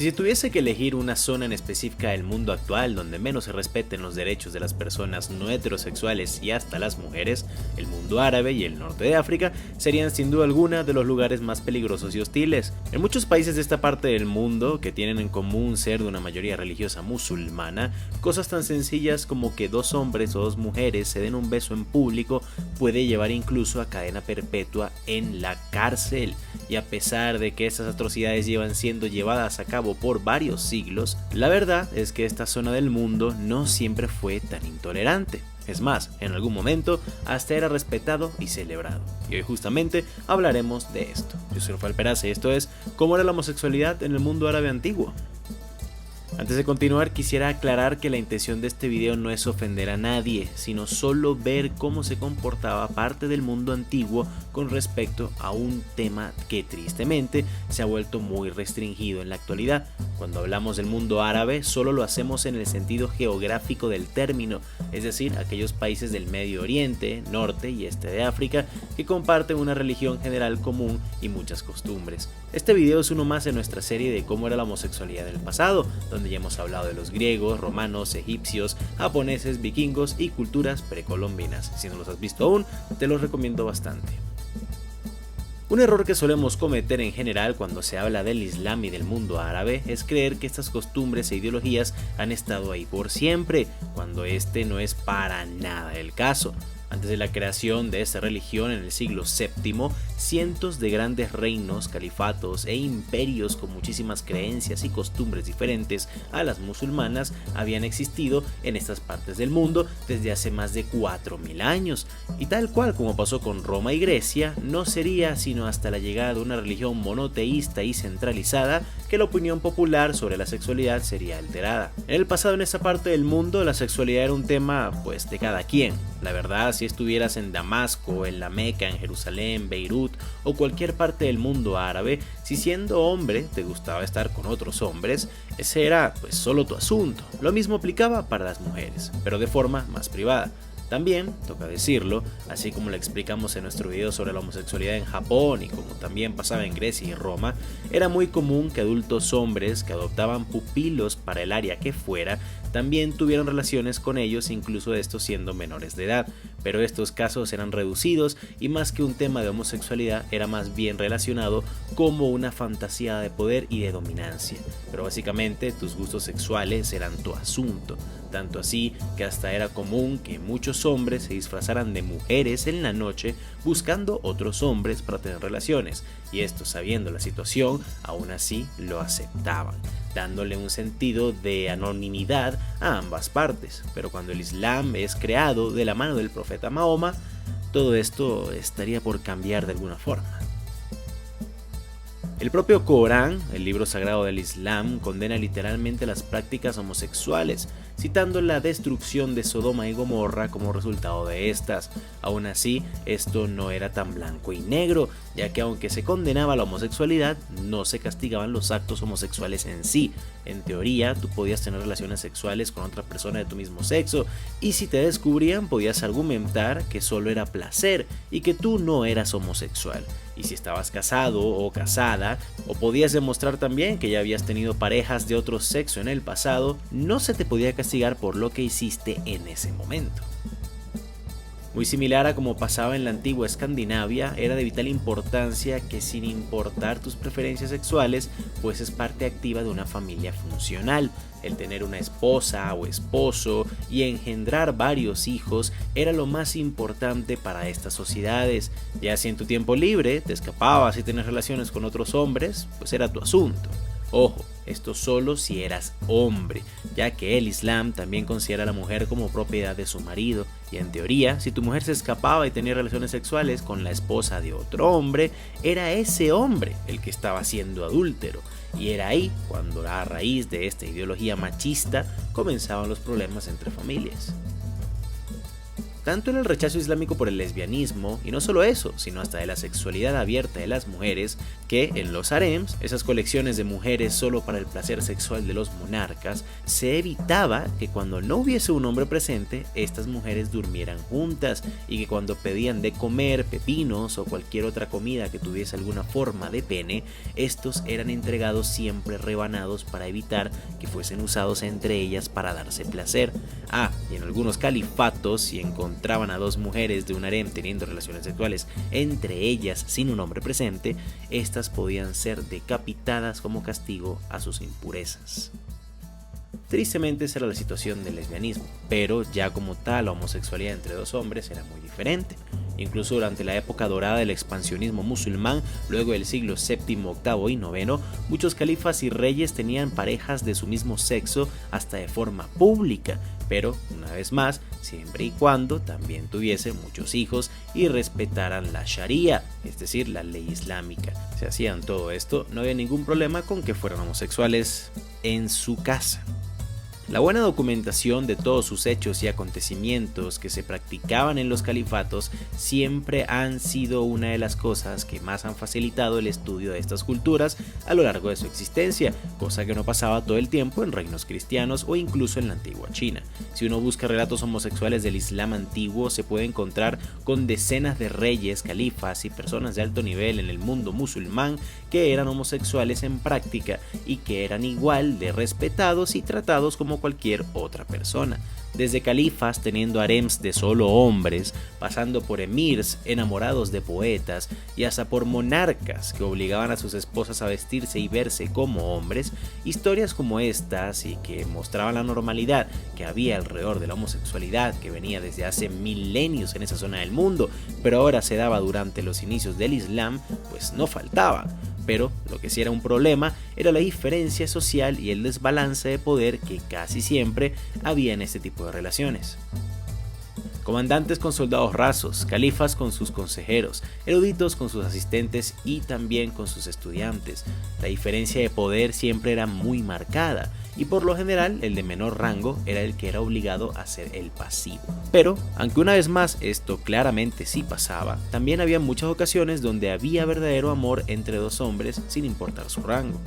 Si se tuviese que elegir una zona en específica del mundo actual donde menos se respeten los derechos de las personas no heterosexuales y hasta las mujeres, el mundo árabe y el norte de África serían sin duda alguna de los lugares más peligrosos y hostiles. En muchos países de esta parte del mundo, que tienen en común ser de una mayoría religiosa musulmana, cosas tan sencillas como que dos hombres o dos mujeres se den un beso en público puede llevar incluso a cadena perpetua en la cárcel. Y a pesar de que estas atrocidades llevan siendo llevadas a cabo por varios siglos, la verdad es que esta zona del mundo no siempre fue tan intolerante. Es más, en algún momento hasta era respetado y celebrado. Y hoy justamente hablaremos de esto. Yo soy Rafael Peraza y esto es ¿Cómo era la homosexualidad en el mundo árabe antiguo? Antes de continuar, quisiera aclarar que la intención de este video no es ofender a nadie, sino solo ver cómo se comportaba parte del mundo antiguo con respecto a un tema que tristemente se ha vuelto muy restringido en la actualidad. Cuando hablamos del mundo árabe, solo lo hacemos en el sentido geográfico del término, es decir, aquellos países del Medio Oriente, norte y este de África que comparten una religión general común y muchas costumbres. Este video es uno más en nuestra serie de cómo era la homosexualidad del pasado, donde ya hemos hablado de los griegos, romanos, egipcios, japoneses, vikingos y culturas precolombinas. Si no los has visto aún, te los recomiendo bastante. Un error que solemos cometer en general cuando se habla del Islam y del mundo árabe es creer que estas costumbres e ideologías han estado ahí por siempre, cuando este no es para nada el caso. Antes de la creación de esta religión en el siglo VII, cientos de grandes reinos, califatos e imperios con muchísimas creencias y costumbres diferentes a las musulmanas habían existido en estas partes del mundo desde hace más de 4000 años. Y tal cual como pasó con Roma y Grecia, no sería sino hasta la llegada de una religión monoteísta y centralizada que la opinión popular sobre la sexualidad sería alterada. En el pasado, en esa parte del mundo, la sexualidad era un tema pues de cada quien. La verdad, si estuvieras en Damasco, en la Meca, en Jerusalén, Beirut o cualquier parte del mundo árabe, si siendo hombre te gustaba estar con otros hombres, ese era pues solo tu asunto. Lo mismo aplicaba para las mujeres, pero de forma más privada. También, toca decirlo, así como lo explicamos en nuestro video sobre la homosexualidad en Japón y como también pasaba en Grecia y Roma, era muy común que adultos hombres que adoptaban pupilos para el área que fuera también tuvieron relaciones con ellos, incluso estos siendo menores de edad, pero estos casos eran reducidos y más que un tema de homosexualidad era más bien relacionado como una fantasía de poder y de dominancia, pero básicamente tus gustos sexuales eran tu asunto. Tanto así que hasta era común que muchos hombres se disfrazaran de mujeres en la noche buscando otros hombres para tener relaciones, y estos, sabiendo la situación, aún así lo aceptaban, dándole un sentido de anonimidad a ambas partes. Pero cuando el Islam es creado de la mano del profeta Mahoma, todo esto estaría por cambiar de alguna forma. El propio Corán, el libro sagrado del Islam, condena literalmente las prácticas homosexuales, citando la destrucción de Sodoma y Gomorra como resultado de estas. Aún así, esto no era tan blanco y negro, ya que aunque se condenaba la homosexualidad, no se castigaban los actos homosexuales en sí. En teoría, tú podías tener relaciones sexuales con otra persona de tu mismo sexo, y si te descubrían, podías argumentar que solo era placer y que tú no eras homosexual. Y si estabas casado o casada, o podías demostrar también que ya habías tenido parejas de otro sexo en el pasado, no se te podía castigar por lo que hiciste en ese momento. Muy similar a como pasaba en la antigua Escandinavia, era de vital importancia que, sin importar tus preferencias sexuales, fueses parte activa de una familia funcional. El tener una esposa o esposo y engendrar varios hijos era lo más importante para estas sociedades. Ya si en tu tiempo libre te escapabas y tenías relaciones con otros hombres, pues era tu asunto. Ojo, esto solo si eras hombre, ya que el Islam también considera a la mujer como propiedad de su marido, y en teoría, si tu mujer se escapaba y tenía relaciones sexuales con la esposa de otro hombre, era ese hombre el que estaba siendo adúltero, y era ahí cuando a raíz de esta ideología machista comenzaban los problemas entre familias. Tanto era el rechazo islámico por el lesbianismo, y no solo eso, sino hasta de la sexualidad abierta de las mujeres, que en los harems, esas colecciones de mujeres solo para el placer sexual de los monarcas, se evitaba que cuando no hubiese un hombre presente, estas mujeres durmieran juntas, y que cuando pedían de comer pepinos o cualquier otra comida que tuviese alguna forma de pene, estos eran entregados siempre rebanados para evitar que fuesen usados entre ellas para darse placer. Y en algunos califatos, si encontraban a dos mujeres de un harem teniendo relaciones sexuales entre ellas sin un hombre presente, estas podían ser decapitadas como castigo a sus impurezas. Tristemente esa era la situación del lesbianismo, pero ya como tal la homosexualidad entre dos hombres era muy diferente. Incluso durante la época dorada del expansionismo musulmán, luego del siglo VII, VIII y IX, muchos califas y reyes tenían parejas de su mismo sexo hasta de forma pública, pero una vez más, siempre y cuando también tuviese muchos hijos y respetaran la Sharia, es decir, la ley islámica. Si hacían todo esto, no había ningún problema con que fueran homosexuales en su casa. La buena documentación de todos sus hechos y acontecimientos que se practicaban en los califatos siempre han sido una de las cosas que más han facilitado el estudio de estas culturas a lo largo de su existencia, cosa que no pasaba todo el tiempo en reinos cristianos o incluso en la antigua China. Si uno busca relatos homosexuales del Islam antiguo, se puede encontrar con decenas de reyes, califas y personas de alto nivel en el mundo musulmán que eran homosexuales en práctica y que eran igual de respetados y tratados como cualquier otra persona. Desde califas teniendo harems de solo hombres, pasando por emirs enamorados de poetas y hasta por monarcas que obligaban a sus esposas a vestirse y verse como hombres, historias como estas y que mostraban la normalidad que había alrededor de la homosexualidad que venía desde hace milenios en esa zona del mundo, pero ahora se daba durante los inicios del Islam, pues no faltaba. Pero lo que sí era un problema era la diferencia social y el desbalance de poder que casi siempre había en este tipo de relaciones. Comandantes con soldados rasos, califas con sus consejeros, eruditos con sus asistentes y también con sus estudiantes. La diferencia de poder siempre era muy marcada y por lo general el de menor rango era el que era obligado a ser el pasivo. Pero, aunque una vez más esto claramente sí pasaba, también había muchas ocasiones donde había verdadero amor entre dos hombres sin importar su rango.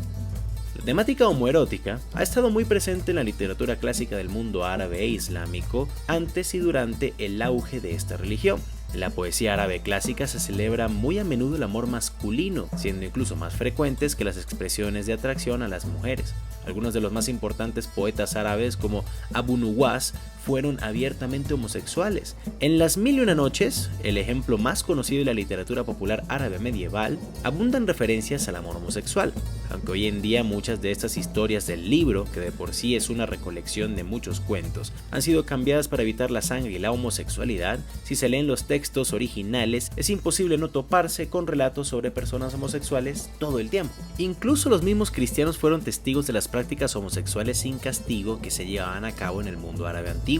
La temática homoerótica ha estado muy presente en la literatura clásica del mundo árabe e islámico antes y durante el auge de esta religión. En la poesía árabe clásica se celebra muy a menudo el amor masculino, siendo incluso más frecuentes que las expresiones de atracción a las mujeres. Algunos de los más importantes poetas árabes como Abu Nuwas fueron abiertamente homosexuales. En Las Mil y Una Noches, el ejemplo más conocido de la literatura popular árabe medieval, abundan referencias al amor homosexual, aunque hoy en día muchas de estas historias del libro, que de por sí es una recolección de muchos cuentos, han sido cambiadas para evitar la sangre y la homosexualidad. Si se leen los textos originales, es imposible no toparse con relatos sobre personas homosexuales todo el tiempo. Incluso los mismos cristianos fueron testigos de las prácticas homosexuales sin castigo que se llevaban a cabo en el mundo árabe antiguo.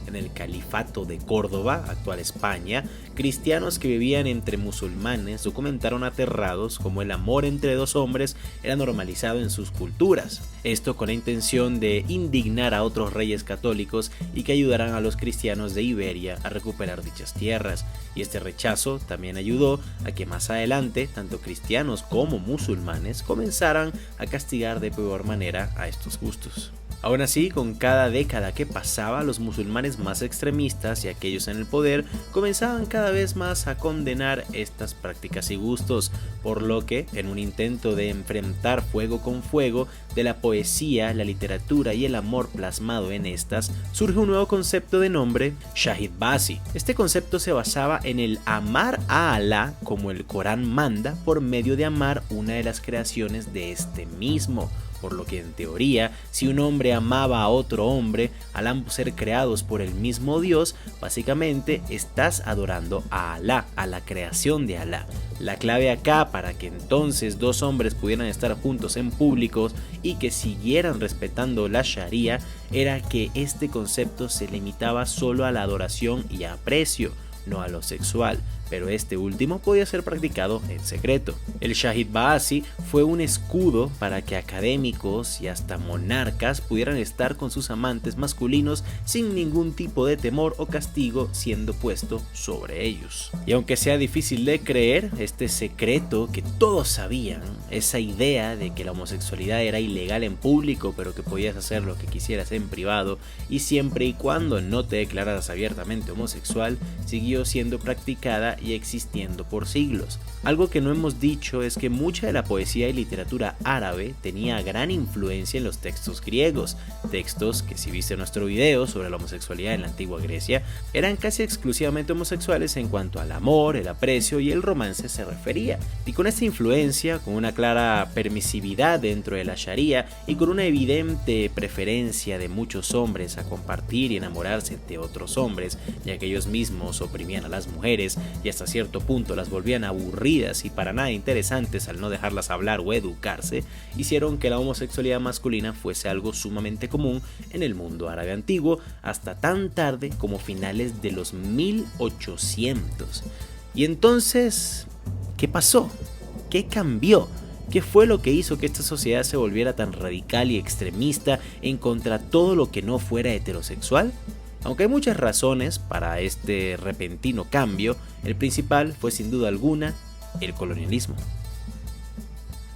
En el califato de Córdoba, actual España, cristianos que vivían entre musulmanes documentaron aterrados cómo el amor entre dos hombres era normalizado en sus culturas. Esto con la intención de indignar a otros reyes católicos y que ayudaran a los cristianos de Iberia a recuperar dichas tierras. Y este rechazo también ayudó a que más adelante tanto cristianos como musulmanes comenzaran a castigar de peor manera a estos gustos. Aún así, con cada década que pasaba, los musulmanes más extremistas y aquellos en el poder comenzaban cada vez más a condenar estas prácticas y gustos, por lo que, en un intento de enfrentar fuego con fuego de la poesía, la literatura y el amor plasmado en estas, surge un nuevo concepto de nombre Shahid Basi. Este concepto se basaba en el amar a Alá como el Corán manda por medio de amar una de las creaciones de este mismo. Por lo que en teoría, si un hombre amaba a otro hombre, al ambos ser creados por el mismo Dios, básicamente estás adorando a Alá, a la creación de Alá. La clave acá para que entonces dos hombres pudieran estar juntos en públicos y que siguieran respetando la Sharia era que este concepto se limitaba solo a la adoración y aprecio, no a lo sexual. pero este último podía ser practicado en secreto. El Shahid Ba'asi fue un escudo para que académicos y hasta monarcas pudieran estar con sus amantes masculinos sin ningún tipo de temor o castigo siendo puesto sobre ellos. Y aunque sea difícil de creer, este secreto que todos sabían, esa idea de que la homosexualidad era ilegal en público pero que podías hacer lo que quisieras en privado y siempre y cuando no te declararas abiertamente homosexual, siguió siendo practicada y existiendo por siglos. Algo que no hemos dicho es que mucha de la poesía y literatura árabe tenía gran influencia en los textos griegos, textos que, si viste nuestro video sobre la homosexualidad en la antigua Grecia, eran casi exclusivamente homosexuales en cuanto al amor, el aprecio y el romance se refería. Y con esta influencia, con una clara permisividad dentro de la Sharia y con una evidente preferencia de muchos hombres a compartir y enamorarse de otros hombres, ya que ellos mismos oprimían a las mujeres y hasta cierto punto las volvían aburridas y para nada interesantes al no dejarlas hablar o educarse, hicieron que la homosexualidad masculina fuese algo sumamente común en el mundo árabe antiguo hasta tan tarde como finales de los 1800. Y entonces, ¿qué pasó? ¿Qué cambió? ¿Qué fue lo que hizo que esta sociedad se volviera tan radical y extremista en contra todo lo que no fuera heterosexual? Aunque hay muchas razones para este repentino cambio, el principal fue sin duda alguna el colonialismo.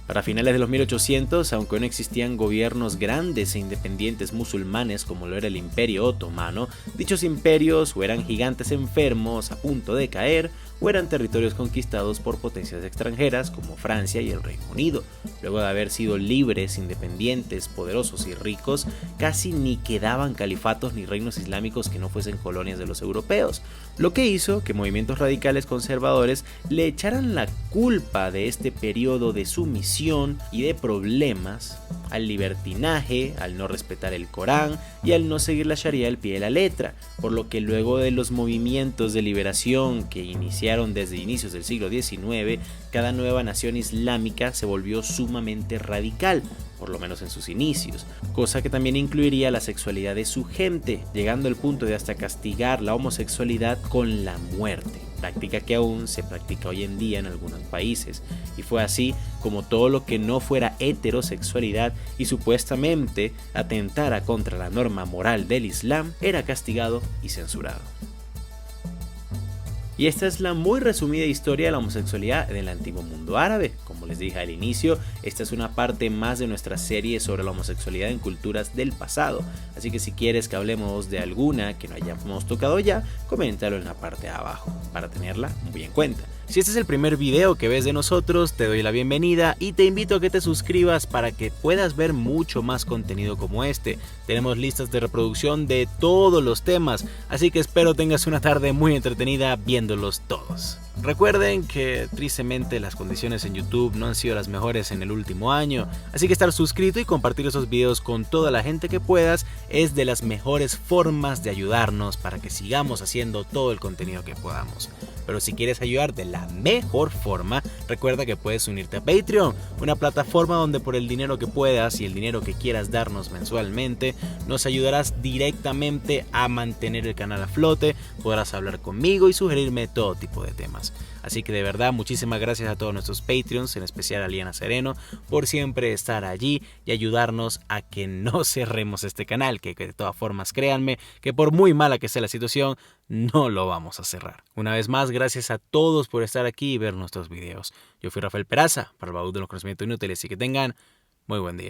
Para finales de los 1800, aunque no existían gobiernos grandes e independientes musulmanes como lo era el Imperio Otomano, dichos imperios o eran gigantes enfermos a punto de caer, o eran territorios conquistados por potencias extranjeras como Francia y el Reino Unido. Luego de haber sido libres, independientes, poderosos y ricos, casi ni quedaban califatos ni reinos islámicos que no fuesen colonias de los europeos, lo que hizo que movimientos radicales conservadores le echaran la culpa de este periodo de sumisión y de problemas al libertinaje, al no respetar el Corán y al no seguir la Sharia al pie de la letra, por lo que luego de los movimientos de liberación que iniciaron desde inicios del siglo XIX, cada nueva nación islámica se volvió sumamente radical, por lo menos en sus inicios, cosa que también incluiría la sexualidad de su gente, llegando al punto de hasta castigar la homosexualidad con la muerte, práctica que aún se practica hoy en día en algunos países, y fue así como todo lo que no fuera heterosexualidad y supuestamente atentara contra la norma moral del Islam era castigado y censurado. Y esta es la muy resumida historia de la homosexualidad en el antiguo mundo árabe. Como les dije al inicio, esta es una parte más de nuestra serie sobre la homosexualidad en culturas del pasado. Así que si quieres que hablemos de alguna que no hayamos tocado ya, coméntalo en la parte de abajo, para tenerla muy en cuenta. Si este es el primer video que ves de nosotros, te doy la bienvenida y te invito a que te suscribas para que puedas ver mucho más contenido como este. Tenemos listas de reproducción de todos los temas, así que espero tengas una tarde muy entretenida viéndolos todos. Recuerden que tristemente las condiciones en YouTube no han sido las mejores en el último año, así que estar suscrito y compartir esos videos con toda la gente que puedas es de las mejores formas de ayudarnos para que sigamos haciendo todo el contenido que podamos. Pero si quieres ayudar de la mejor forma, recuerda que puedes unirte a Patreon, una plataforma donde por el dinero que puedas y el dinero que quieras darnos mensualmente, nos ayudarás directamente a mantener el canal a flote, podrás hablar conmigo y sugerirme todo tipo de temas. Así que de verdad, muchísimas gracias a todos nuestros Patreons, en especial a Liana Sereno, por siempre estar allí y ayudarnos a que no cerremos este canal, que de todas formas créanme que por muy mala que sea la situación, no lo vamos a cerrar. Una vez más, gracias a todos por estar aquí y ver nuestros videos. Yo fui Rafael Peraza, para el baúl de los conocimientos inútiles y que tengan muy buen día.